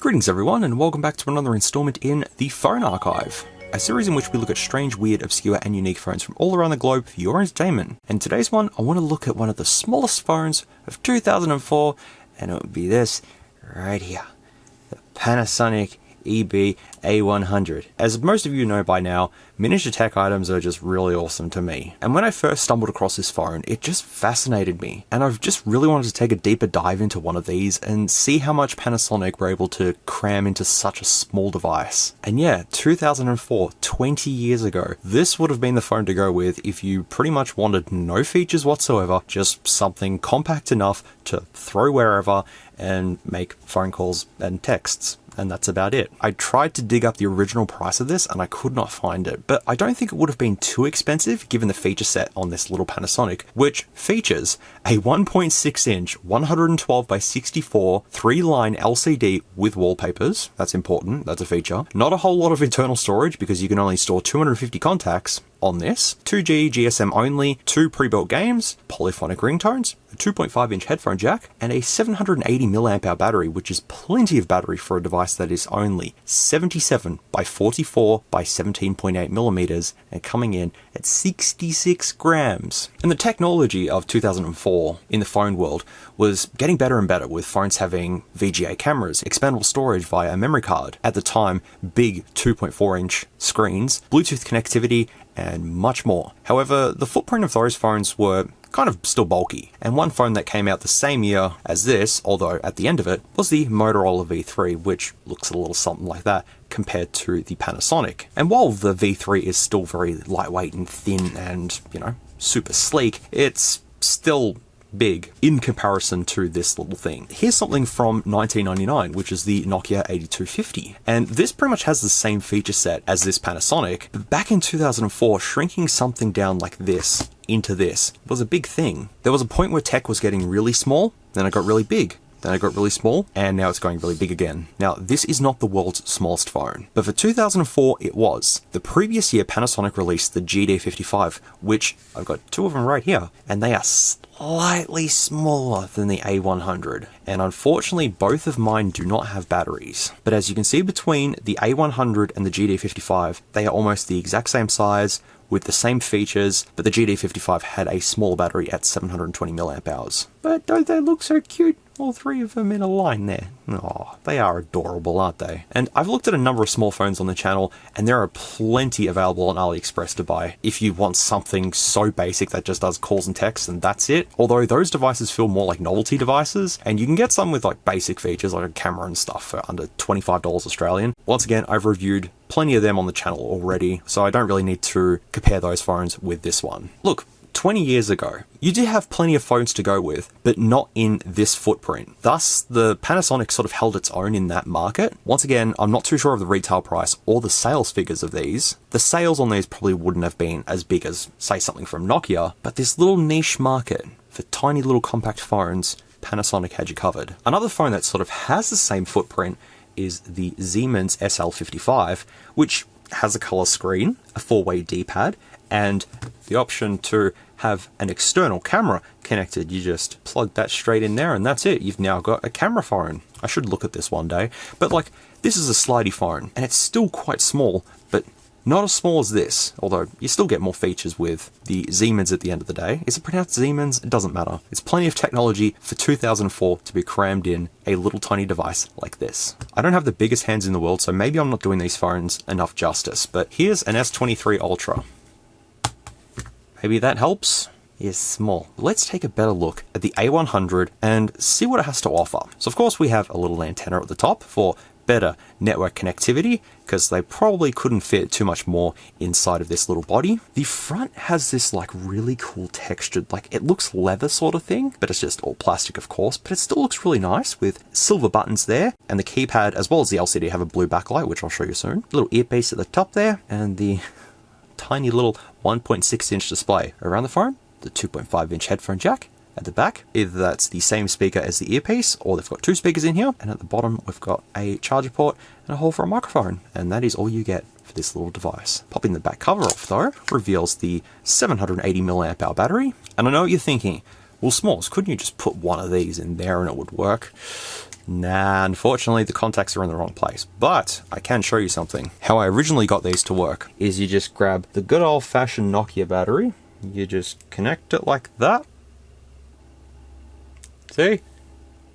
Greetings everyone, and welcome back to another installment in The Phone Archive, a series in which we look at strange, weird, obscure and unique phones from all around the globe for your entertainment. And today's one, I want to look at one of the smallest phones of 2004, and it would be this right here, the Panasonic EB-A100. As most of you know by now, miniature tech items are just really awesome to me. And when I first stumbled across this phone, it just fascinated me. And I've just really wanted to take a deeper dive into one of these and see how much Panasonic were able to cram into such a small device. And yeah, 2004, 20 years ago, this would have been the phone to go with if you pretty much wanted no features whatsoever, just something compact enough to throw wherever and make phone calls and texts. And that's about it. I tried to dig up the original price of this and I could not find it, but I don't think it would have been too expensive given the feature set on this little Panasonic, which features a 1.6 inch 112 by 64 3-line LCD with wallpapers. That's important, that's a feature. Not a whole lot of internal storage because you can only store 250 contacts on this, 2G GSM only, 2 pre-built games, polyphonic ringtones, a 2.5 inch headphone jack, and a 780 mAh battery, which is plenty of battery for a device that is only 77 by 44 by 17.8 millimeters and coming in at 66 grams. And the technology of 2004 in the phone world was getting better and better, with phones having VGA cameras, expandable storage via a memory card, at the time big 2.4 inch screens, Bluetooth connectivity, and much more. However, the footprint of those phones were kind of still bulky, and one phone that came out the same year as this, although at the end of it, was the Motorola V3, which looks a little something like that compared to the Panasonic. And while the V3 is still very lightweight and thin and, you know, super sleek, it's still big in comparison to this little thing. Here's something from 1999, which is the Nokia 8250. And this pretty much has the same feature set as this Panasonic, but back in 2004, shrinking something down like this into this was a big thing. There was a point where tech was getting really small, then it got really big. Then it got really small, and now it's going really big again. Now, this is not the world's smallest phone, but for 2004, it was. The previous year, Panasonic released the GD55, which I've got two of them right here, and they are slightly smaller than the A100. And unfortunately, both of mine do not have batteries. But as you can see between the A100 and the GD55, they are almost the exact same size, with the same features, but the GD55 had a small battery at 720 mAh. But don't they look so cute? All three of them in a line there. Oh, they are adorable, aren't they? And I've looked at a number of small phones on the channel, and there are plenty available on AliExpress to buy if you want something so basic that just does calls and texts and that's it. Although those devices feel more like novelty devices, and you can get some with like basic features like a camera and stuff for under $25 Australian. Once again, I've reviewed plenty of them on the channel already, so I don't really need to compare those phones with this one. Look, 20 years ago, you did have plenty of phones to go with, but not in this footprint. Thus, the Panasonic sort of held its own in that market. Once again, I'm not too sure of the retail price or the sales figures of these. The sales on these probably wouldn't have been as big as, say, something from Nokia, but this little niche market for tiny little compact phones, Panasonic had you covered. Another phone that sort of has the same footprint is the Siemens SL55, which has a color screen, a 4-way D-pad, and the option to have an external camera connected. You just plug that straight in there and that's it. You've now got a camera phone. I should look at this one day. But like, this is a slidey phone and it's still quite small, but not as small as this, although you still get more features with the Siemens at the end of the day. Is it pronounced Siemens? It doesn't matter. It's plenty of technology for 2004 to be crammed in a little tiny device like this. I don't have the biggest hands in the world, so maybe I'm not doing these phones enough justice, but here's an S23 Ultra. Maybe that helps. Is small. Let's take a better look at the A100 and see what it has to offer. So of course we have a little antenna at the top for better network connectivity, because they probably couldn't fit too much more inside of this little body. The front has this like really cool textured, like it looks leather sort of thing, but it's just all plastic of course, but it still looks really nice with silver buttons there, and the keypad as well as the LCD have a blue backlight, which I'll show you soon. Little earpiece at the top there, and the tiny little 1.6 inch display around the phone, the 2.5 inch headphone jack at the back. Either that's the same speaker as the earpiece, or they've got two speakers in here, and at the bottom we've got a charger port and a hole for a microphone, and that is all you get for this little device. Popping the back cover off though reveals the 780 mAh battery, and I know what you're thinking, well SMOOREZ, couldn't you just put one of these in there and it would work? Nah, unfortunately the contacts are in the wrong place, but I can show you something. How I originally got these to work is you just grab the good old-fashioned Nokia battery, you just connect it like that, see?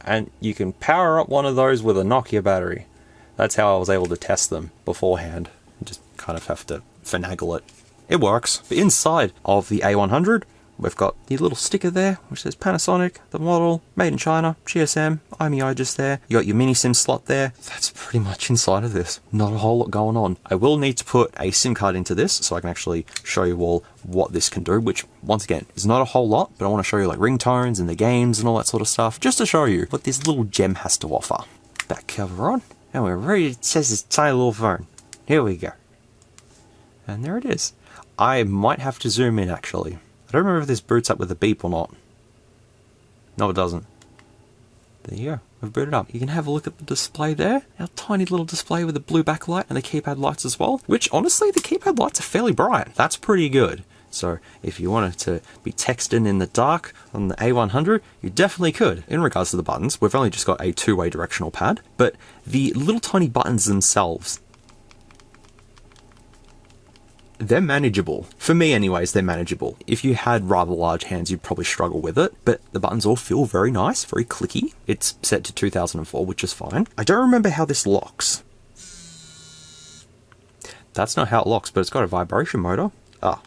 And you can power up one of those with a Nokia battery. That's how I was able to test them beforehand. You just kind of have to finagle it. It works. But inside of the A100, we've got the little sticker there, which says Panasonic, the model, made in China, GSM, IMEI just there. You got your mini SIM slot there. That's pretty much inside of this. Not a whole lot going on. I will need to put a SIM card into this so I can actually show you all what this can do, which once again is not a whole lot, but I want to show you like ringtones and the games and all that sort of stuff, just to show you what this little gem has to offer. Back cover on, and we're ready. It says this tiny little phone. Here we go. And there it is. I might have to zoom in actually. I don't remember if this boots up with a beep or not. No, it doesn't. There you go. We've booted up. You can have a look at the display there. Our tiny little display with the blue backlight and the keypad lights as well. Which, honestly, the keypad lights are fairly bright. That's pretty good. So, if you wanted to be texting in the dark on the A100, you definitely could. In regards to the buttons, we've only just got a two-way directional pad. But the little tiny buttons themselves, they're manageable. For me anyways, they're manageable. If you had rather large hands, you'd probably struggle with it, but the buttons all feel very nice, very clicky. It's set to 2004, which is fine. I don't remember how this locks. That's not how it locks, but it's got a vibration motor. Ah.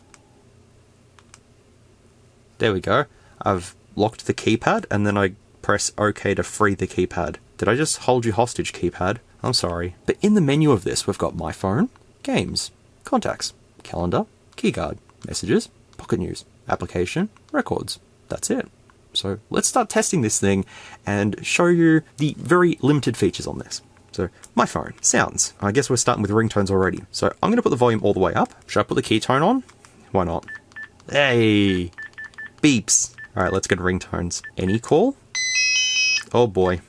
There we go. I've locked the keypad, and then I press OK to free the keypad. Did I just hold you hostage, keypad? I'm sorry. But in the menu of this, we've got My Phone, Games, Contacts, Calendar, Keyguard, Messages, Pocketnews, Application, Records. That's it. So let's start testing this thing and show you the very limited features on this. So, My Phone, sounds. I guess we're starting with ringtones already. So I'm going to put the volume all the way up. Should I put the key tone on? Why not? Hey! Beeps. Alright, let's get ringtones. Any call? Oh boy.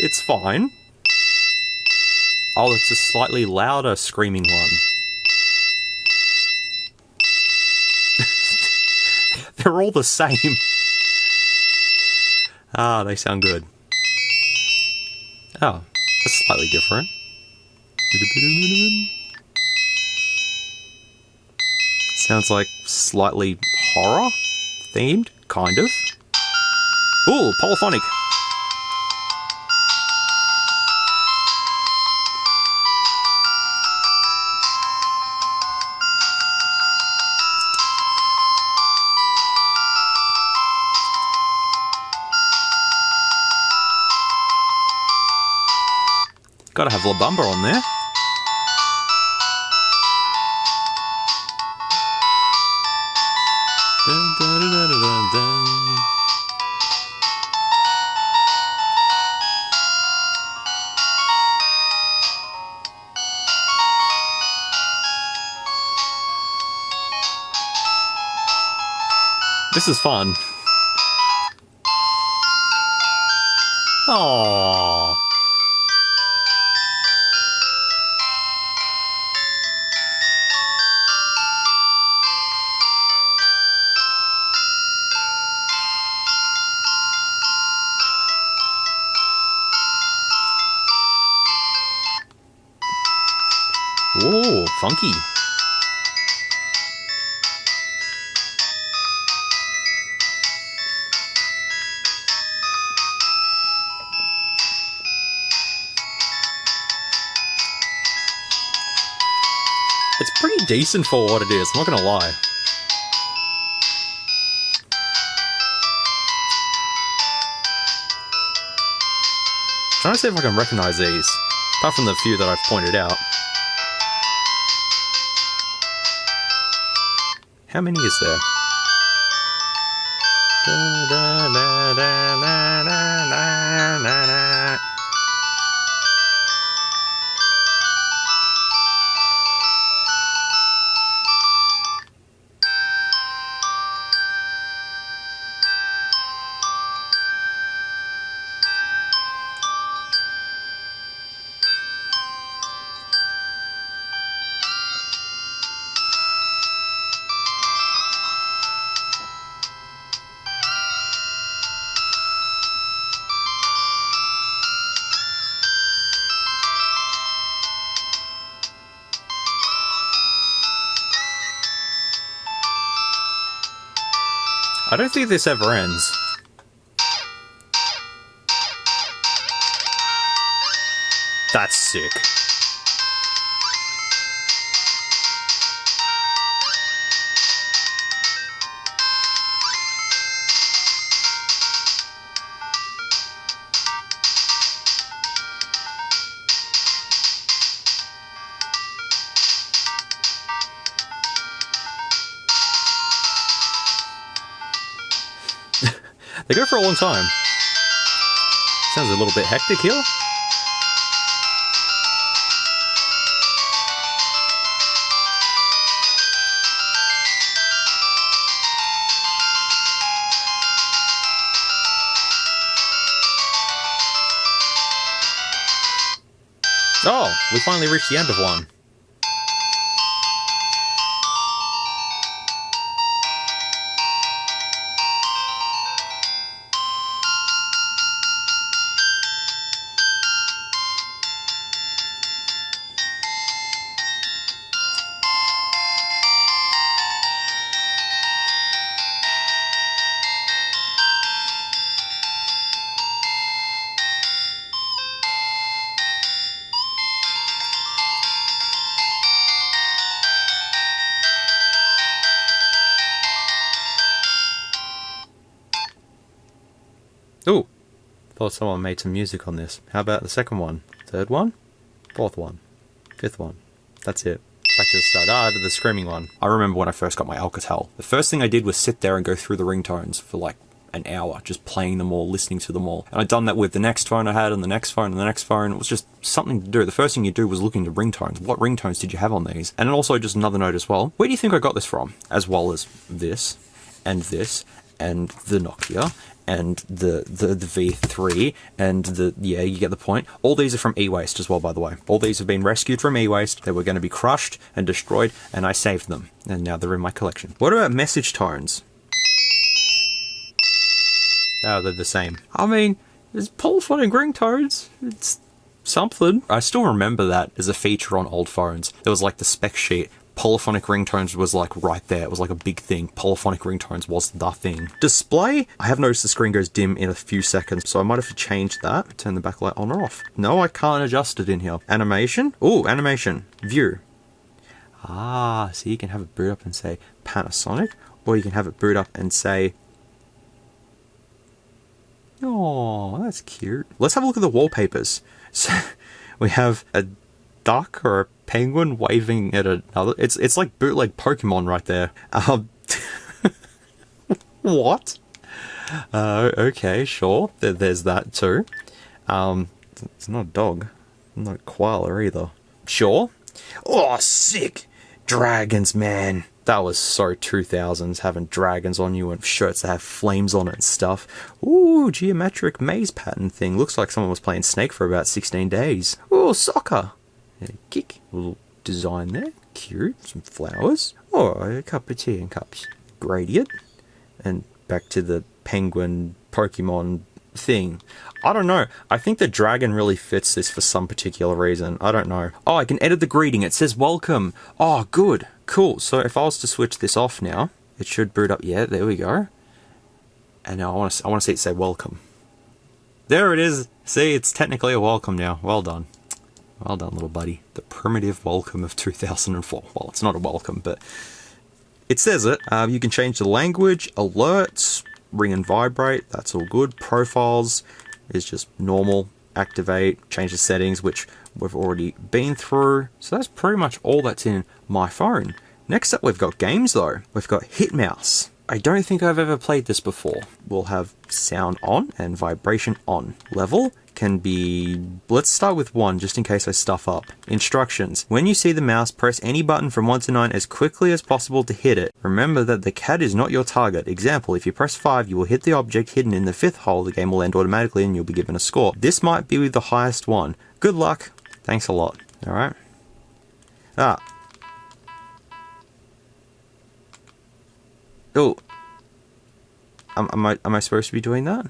It's fine. Oh, it's a slightly louder screaming one. They're all the same. Ah, they sound good. Oh, that's slightly different. Sounds like slightly horror themed, kind of. Ooh, polyphonic. Gotta have La Bamba on there. Dun, dun, dun, dun, dun, dun. This is fun. Aww. Ooh, funky. It's pretty decent for what it is, I'm not gonna lie. Trying to see if I can recognize these, apart from the few that I've pointed out. How many is there? Da, da, da, da, na, na, na, na, na. I don't think this ever ends. That's sick. They go for a long time. Sounds a little bit hectic here. Oh, we finally reached the end of one. Ooh, thought someone made some music on this. How about the second one? Third one? Fourth one? Fifth one? That's it. Back to the start. Ah, the screaming one. I remember when I first got my Alcatel. The first thing I did was sit there and go through the ringtones for like an hour, just playing them all, listening to them all. And I'd done that with the next phone I had, and the next phone, and the next phone. It was just something to do. The first thing you do was look into ringtones. What ringtones did you have on these? And also just another note as well. Where do you think I got this from? As well as this, and the Nokia, and the V3, and yeah, you get the point. All these are from e-waste as well, by the way. All these have been rescued from e-waste. They were going to be crushed and destroyed, and I saved them. And now they're in my collection. What about message tones? Oh, they're the same. I mean, it's polyphonic ringtones. It's something. I still remember that as a feature on old phones. There was like the spec sheet. Polyphonic ringtones was like right there. It was like a big thing. Polyphonic ringtones was the thing. Display. I have noticed the screen goes dim in a few seconds, so I might have to change that. Turn the backlight on or off. No, I can't adjust it in here. Animation. Ooh, animation. View. Ah, so you can have it boot up and say Panasonic, or you can have it boot up and say... Oh, that's cute. Let's have a look at the wallpapers. So we have a duck or a penguin waving at another. It's like bootleg Pokemon right there. What? Okay, sure. There's that too. It's not a dog. Not a koala either. Sure. Oh, sick! Dragons, man. That was so 2000s, having dragons on you and shirts that have flames on it and stuff. Ooh, geometric maze pattern thing. Looks like someone was playing Snake for about 16 days. Ooh, soccer. Yeah, kick. A little design there. Cute. Some flowers. Oh, a cup of tea and cups. Gradient. And back to the penguin Pokemon thing. I don't know. I think the dragon really fits this for some particular reason. I don't know. Oh, I can edit the greeting. It says welcome. Oh, good. Cool. So if I was to switch this off now, it should boot up. Yeah, there we go. And now I want to see it say welcome. There it is. See, it's technically a welcome now. Well done. Well done, little buddy. The primitive welcome of 2004. Well, it's not a welcome, but it says it. You can change the language, alerts, ring and vibrate. That's all good. Profiles is just normal. Activate, change the settings, which we've already been through. So that's pretty much all that's in my phone. Next up, we've got games though. We've got Hitmouse. I don't think I've ever played this before. We'll have sound on and vibration on. Level can be... Let's start with 1 just in case I stuff up. Instructions. When you see the mouse, press any button from 1 to 9 as quickly as possible to hit it. Remember that the cat is not your target. Example, if you press 5, you will hit the object hidden in the 5th hole. The game will end automatically and you'll be given a score. This might be the highest one. Good luck. Thanks a lot. Alright. Ah. Oh. Am I supposed to be doing that?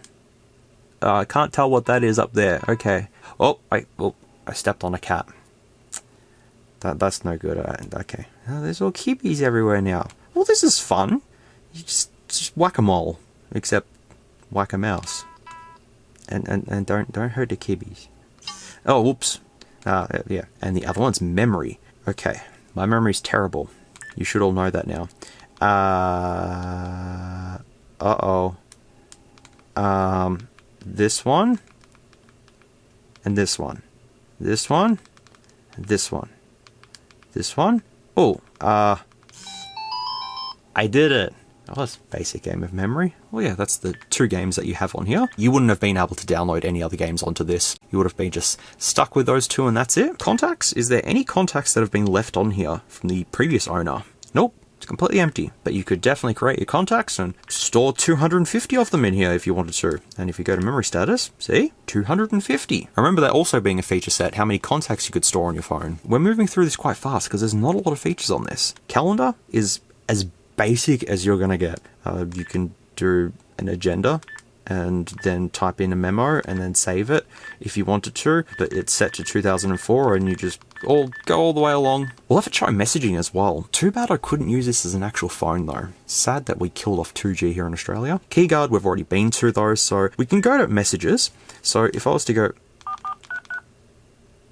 I can't tell what that is up there. Okay. Oh, I stepped on a cat. That's no good. Okay. Oh, there's all kibbies everywhere now. Well, this is fun. You just just whack-a-mole, except whack-a-mouse. And don't hurt the kibbies. Oh, whoops. Yeah, and the other one's memory. Okay, my memory's terrible. You should all know that now. Uh-oh. This one, and this one. This one, and this one. This one. Oh, I did it. Oh, that's basic game of memory. Well, yeah, that's the 2 games that you have on here. You wouldn't have been able to download any other games onto this. You would have been just stuck with those 2 and that's it. Contacts? Is there any contacts that have been left on here from the previous owner? Nope. It's completely empty, but you could definitely create your contacts and store 250 of them in here if you wanted to. And if you go to memory status, see? 250. Remember that also being a feature set, how many contacts you could store on your phone. We're moving through this quite fast because there's not a lot of features on this. Calendar is as basic as you're going to get. You can do an agenda and then type in a memo and then save it if you wanted to, but it's set to 2004 and you just go all the way along. We'll have to try messaging as well. Too bad I couldn't use this as an actual phone though. Sad that we killed off 2G here in Australia. Keyguard we've already been to though, so we can go to messages. So if I was to go...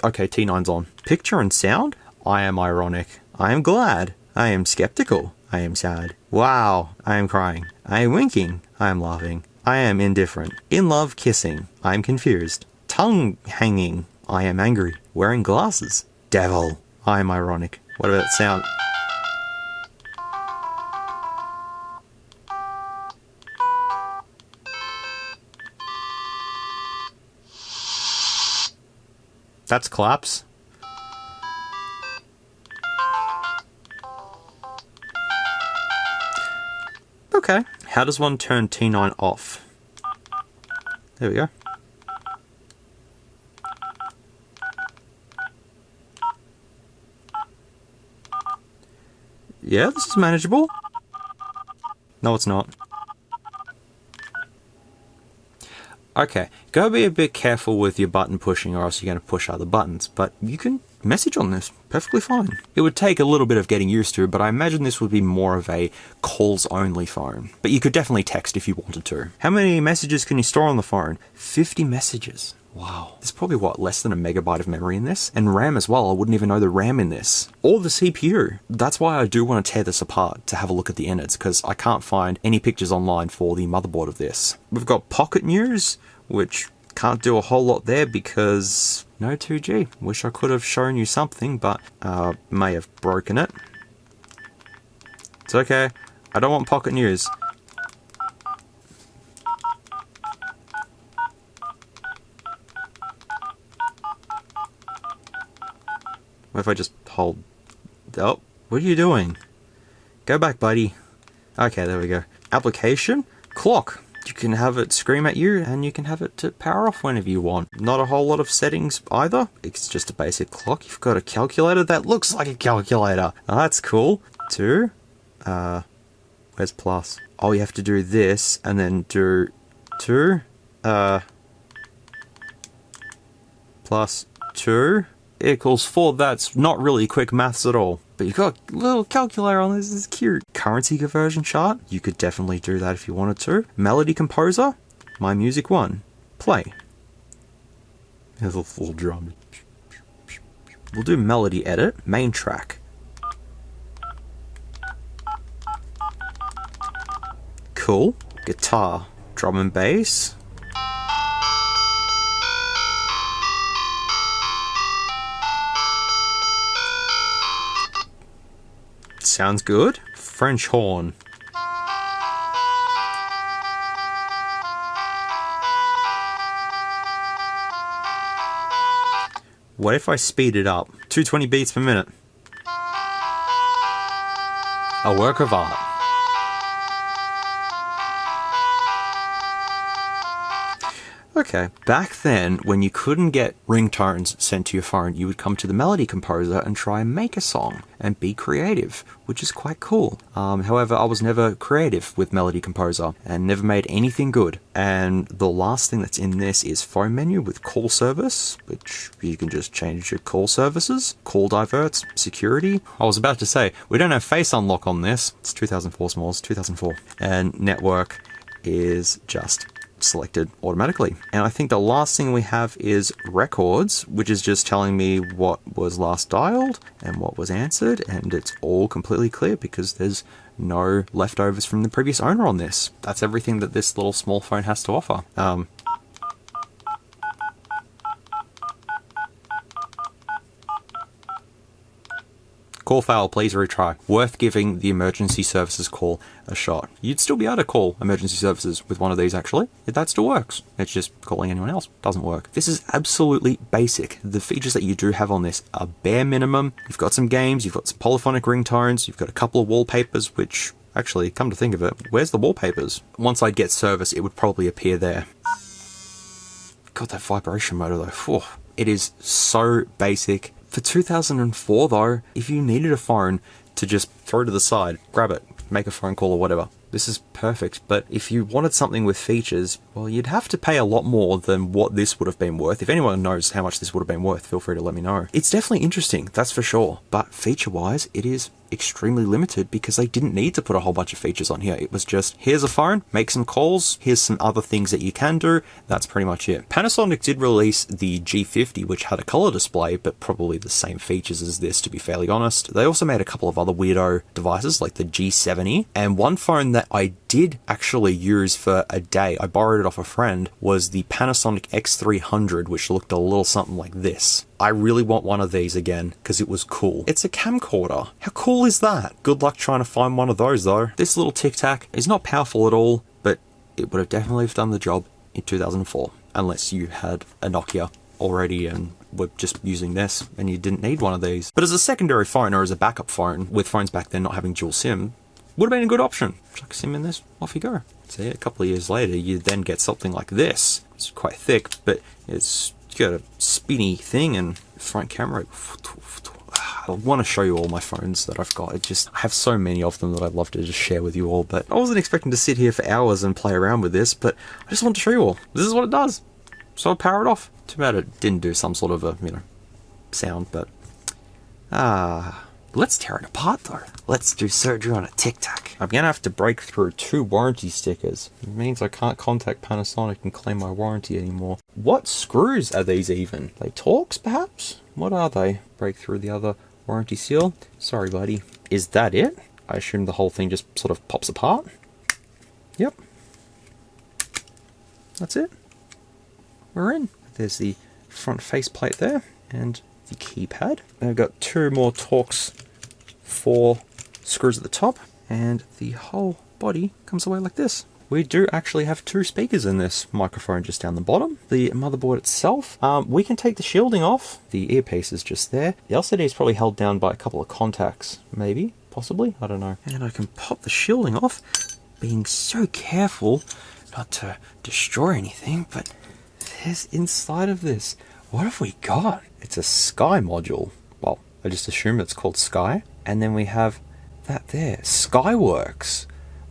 Okay, T9's on. Picture and sound? I am ironic. I am glad. I am skeptical. I am sad. Wow. I am crying. I am winking. I am laughing. I am indifferent. In love, kissing. I am confused. Tongue hanging. I am angry. Wearing glasses. Devil. I am ironic. What about sound? That's claps. Okay. How does one turn T9 off? There we go. Yeah, this is manageable. No, it's not. Okay, go be a bit careful with your button pushing or else you're going to push other buttons, but you can message on this perfectly fine. It would take a little bit of getting used to, but I imagine this would be more of a calls-only phone. But you could definitely text if you wanted to. How many messages can you store on the phone? 50 messages. Wow. There's probably, what, less than a megabyte of memory in this? And RAM as well, I wouldn't even know the RAM in this. Or the CPU. That's why I do want to tear this apart to have a look at the innards, because I can't find any pictures online for the motherboard of this. We've got Pocketnews, which can't do a whole lot there because no 2G. Wish I could have shown you something, but may have broken it. It's okay. I don't want Pocketnews. What if I just hold... Oh, what are you doing? Go back, buddy. Okay, there we go. Application? Clock. You can have it scream at you, and you can have it to power off whenever you want. Not a whole lot of settings either. It's just a basic clock. You've got a calculator that looks like a calculator. Oh, that's cool. Where's plus? Oh, you have to do this, and then do 2, plus 2 equals 4. That's not really quick maths at all. But you've got a little calculator on this. This is cute. Currency conversion chart. You could definitely do that if you wanted to. Melody composer. My Music 1. Play. There's a full drum. We'll do melody edit. Main track. Cool. Guitar. Drum and bass. Sounds good. French horn. What if I speed it up? 220 beats per minute. A work of art. Okay, back then, when you couldn't get ringtones sent to your phone, you would come to the Melody Composer and try and make a song and be creative, which is quite cool. However, I was never creative with Melody Composer and never made anything good. And the last thing that's in this is phone menu with call service, which you can just change your call services, call diverts, security. I was about to say, we don't have face unlock on this. It's 2004 SMOOREZ, 2004. And network is just selected automatically. And I think the last thing we have is records, which is just telling me what was last dialed and what was answered, and it's all completely clear because there's no leftovers from the previous owner on this. That's everything that this little small phone has to offer. Call fail, please retry. Worth giving the emergency services call a shot. You'd still be able to call emergency services with one of these actually. That still works. It's just calling anyone else doesn't work. This is absolutely basic. The features that you do have on this are bare minimum. You've got some games, you've got some polyphonic ringtones, you've got a couple of wallpapers, which actually, come to think of it, where's the wallpapers? Once I'd get service, it would probably appear there. God, that vibration motor though. Whew. It is so basic. For 2004 though, if you needed a phone to just throw to the side, grab it, make a phone call or whatever, this is perfect. But if you wanted something with features, well, you'd have to pay a lot more than what this would have been worth. If anyone knows how much this would have been worth, feel free to let me know. It's definitely interesting, that's for sure. But feature-wise, it is extremely limited because they didn't need to put a whole bunch of features on here. It was just, here's a phone, make some calls, here's some other things that you can do. That's pretty much it. Panasonic did release the G50, which had a color display, but probably the same features as this, to be fairly honest. They also made a couple of other weirdo devices like the G70, and one phone that I did actually use for a day, I borrowed it off a friend, was the Panasonic X300, which looked a little something like this. I really want one of these again because it was cool. It's a camcorder. How cool is that? Good luck trying to find one of those though. This little Tic Tac is not powerful at all, but it would have definitely done the job in 2004, unless you had a Nokia already and were just using this and you didn't need one of these. But as a secondary phone or as a backup phone, with phones back then not having dual SIM, would have been a good option. Chuck a SIM in this, off you go. So yeah, a couple of years later, you then get something like this. It's quite thick, but it's got a spinny thing and front camera. I want to show you all my phones that I've got. I have so many of them that I'd love to just share with you all, but I wasn't expecting to sit here for hours and play around with this, but I just wanted to show you all. This is what it does. So I power it off. Too bad it didn't do some sort of a, sound, but let's tear it apart though. Let's do surgery on a Tic Tac. I'm gonna have to break through 2 warranty stickers. It means I can't contact Panasonic and claim my warranty anymore. What screws are these even? They Torx perhaps? What are they? Break through the other warranty seal. Sorry buddy. Is that it? I assume the whole thing just sort of pops apart. Yep. That's it. We're in. There's the front faceplate there and the keypad. I've got 2 more Torx 4 screws at the top, and the whole body comes away like this. We do actually have 2 speakers in this microphone just down the bottom. The motherboard itself, we can take the shielding off. The earpiece is just there. The LCD is probably held down by a couple of contacts, maybe, possibly, I don't know. And I can pop the shielding off, being so careful not to destroy anything, but there's inside of this. What have we got? It's a Sky module. Well, I just assume it's called Sky. And then we have that there, Skyworks.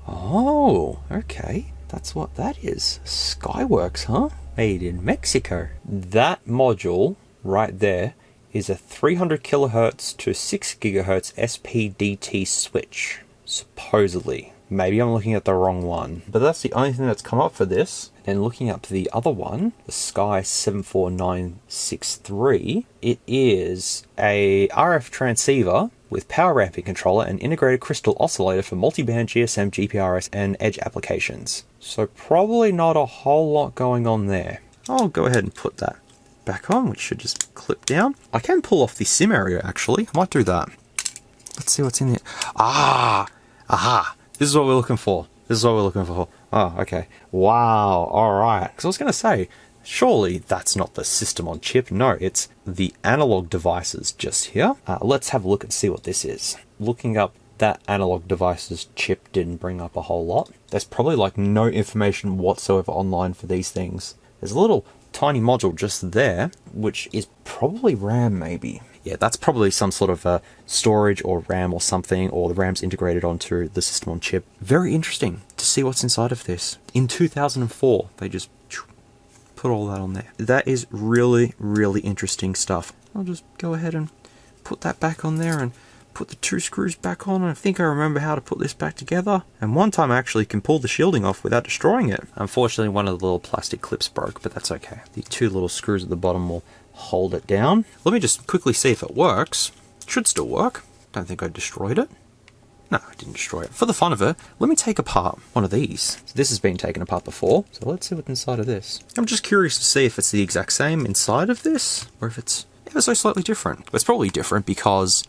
Oh, okay. That's what that is. Skyworks, huh? Made in Mexico. That module right there is a 300 kilohertz to 6 gigahertz SPDT switch, supposedly. Maybe I'm looking at the wrong one, but that's the only thing that's come up for this. And looking up the other one, the Sky 74963, it is a RF transceiver with power ramping controller and integrated crystal oscillator for multiband GSM, GPRS, and edge applications. So probably not a whole lot going on there. I'll go ahead and put that back on, which should just clip down. I can pull off the SIM area, actually. I might do that. Let's see what's in there. Ah! Aha! This is what we're looking for. This is what we're looking for. Oh, okay. Wow. Alright. Because I was going to say, surely that's not the system on chip. No, it's the analog devices just here. Let's have a look and see what this is. Looking up that analog devices chip didn't bring up a whole lot. There's probably like no information whatsoever online for these things. There's a little tiny module just there, which is probably RAM maybe. Yeah, that's probably some sort of a storage or RAM or something, or the RAM's integrated onto the system on chip. Very interesting to see what's inside of this. In 2004, they just put all that on there. That is really, really interesting stuff. I'll just go ahead and put that back on there and put the 2 screws back on. I think I remember how to put this back together. And one time I actually can pull the shielding off without destroying it. Unfortunately, one of the little plastic clips broke, but that's okay. The 2 little screws at the bottom will hold it down. Let me just quickly see if it works. It should still work. Don't think I destroyed it. No, I didn't destroy it. For the fun of it, let me take apart one of these. So this has been taken apart before, so let's see what's inside of this. I'm just curious to see if it's the exact same inside of this, or if it's ever so slightly different. It's probably different because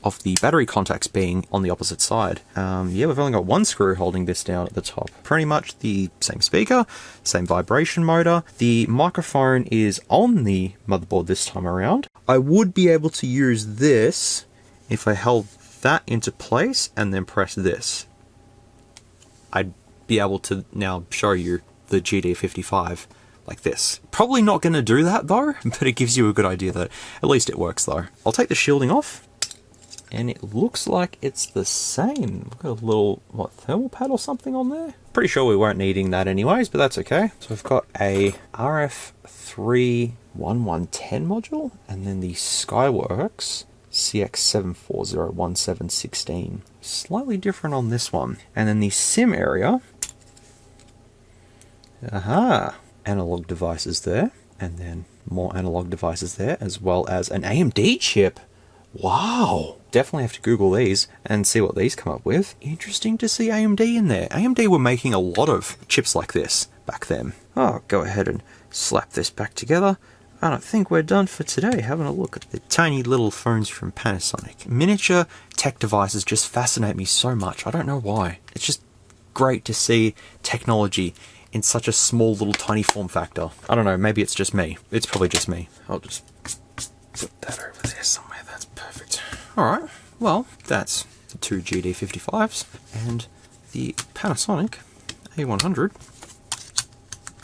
of the battery contacts being on the opposite side. Yeah, we've only got 1 screw holding this down at the top. Pretty much the same speaker, same vibration motor. The microphone is on the motherboard this time around. I would be able to use this if I held that into place and then press this. I'd be able to now show you the GD55 like this. Probably not going to do that though, but it gives you a good idea that at least it works though. I'll take the shielding off, and it looks like it's the same. Got a little, what, thermal pad or something on there? Pretty sure we weren't needing that anyways, but that's okay. So we've got a RF31110 module, and then the Skyworks CX7401716. Slightly different on this one. And then the SIM area. Aha! Analog devices there. And then more analog devices there, as well as an AMD chip. Wow! Definitely have to Google these and see what these come up with. Interesting to see AMD in there. AMD were making a lot of chips like this back then. Oh, go ahead and slap this back together. And I think we're done for today, having a look at the tiny little phones from Panasonic. Miniature tech devices just fascinate me so much. I don't know why. It's just great to see technology in such a small little tiny form factor. I don't know, maybe it's just me. It's probably just me. I'll just put that over there somewhere. That's perfect. Alright, well, that's the 2 GD55s and the Panasonic EB-A100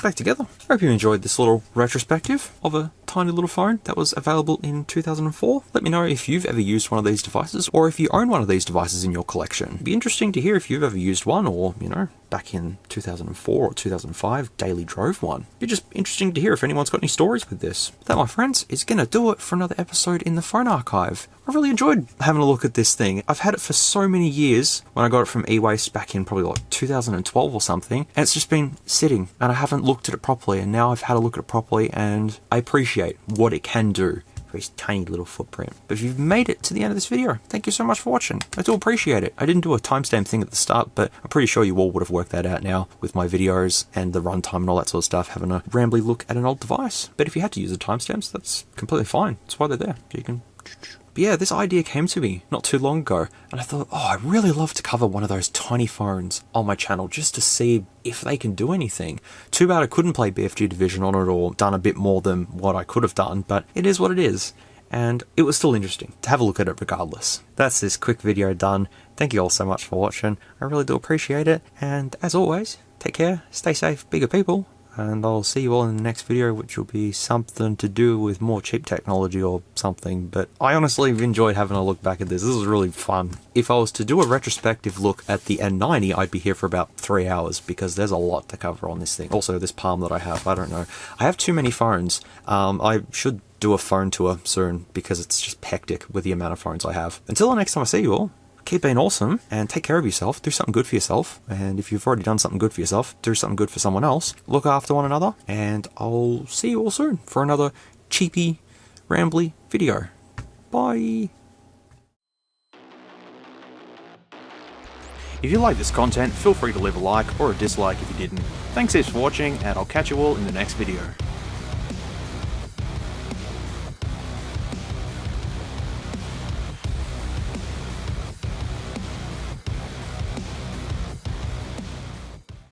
back together. I hope you enjoyed this little retrospective of a tiny little phone that was available in 2004. Let me know if you've ever used one of these devices, or if you own one of these devices in your collection. It'd be interesting to hear if you've ever used one, or, you know, back in 2004 or 2005, daily drove one. It'd be just interesting to hear if anyone's got any stories with this. That, my friends, is gonna do it for another episode in the phone archive. I really enjoyed having a look at this thing. I've had it for so many years, when I got it from eWaste back in probably like 2012 or something, and it's just been sitting, and I haven't looked at it properly, and now I've had a look at it properly, and I appreciate what it can do for its tiny little footprint. But if you've made it to the end of this video, thank you so much for watching. I do appreciate it. I didn't do a timestamp thing at the start, but I'm pretty sure you all would have worked that out now with my videos and the runtime and all that sort of stuff, having a rambly look at an old device. But if you had to use the timestamps, that's completely fine. That's why they're there. So you can... But yeah, this idea came to me not too long ago, and I thought, oh, I'd really love to cover one of those tiny phones on my channel just to see if they can do anything. Too bad I couldn't play BFG Division on it or done a bit more than what I could have done, but it is what it is. And it was still interesting to have a look at it regardless. That's this quick video done. Thank you all so much for watching. I really do appreciate it. And as always, take care, stay safe, be good people. And I'll see you all in the next video, which will be something to do with more cheap technology or something. But I honestly have enjoyed having a look back at this. This was really fun. If I was to do a retrospective look at the N90, I'd be here for about 3 hours because there's a lot to cover on this thing. Also, this Palm that I have, I don't know. I have too many phones. I should do a phone tour soon because it's just hectic with the amount of phones I have. Until the next time I see you all, keep being awesome and take care of yourself. Do something good for yourself. And if you've already done something good for yourself, do something good for someone else. Look after one another. And I'll see you all soon for another cheapy, rambly video. Bye. If you like this content, feel free to leave a like or a dislike if you didn't. Thanks heaps for watching, and I'll catch you all in the next video.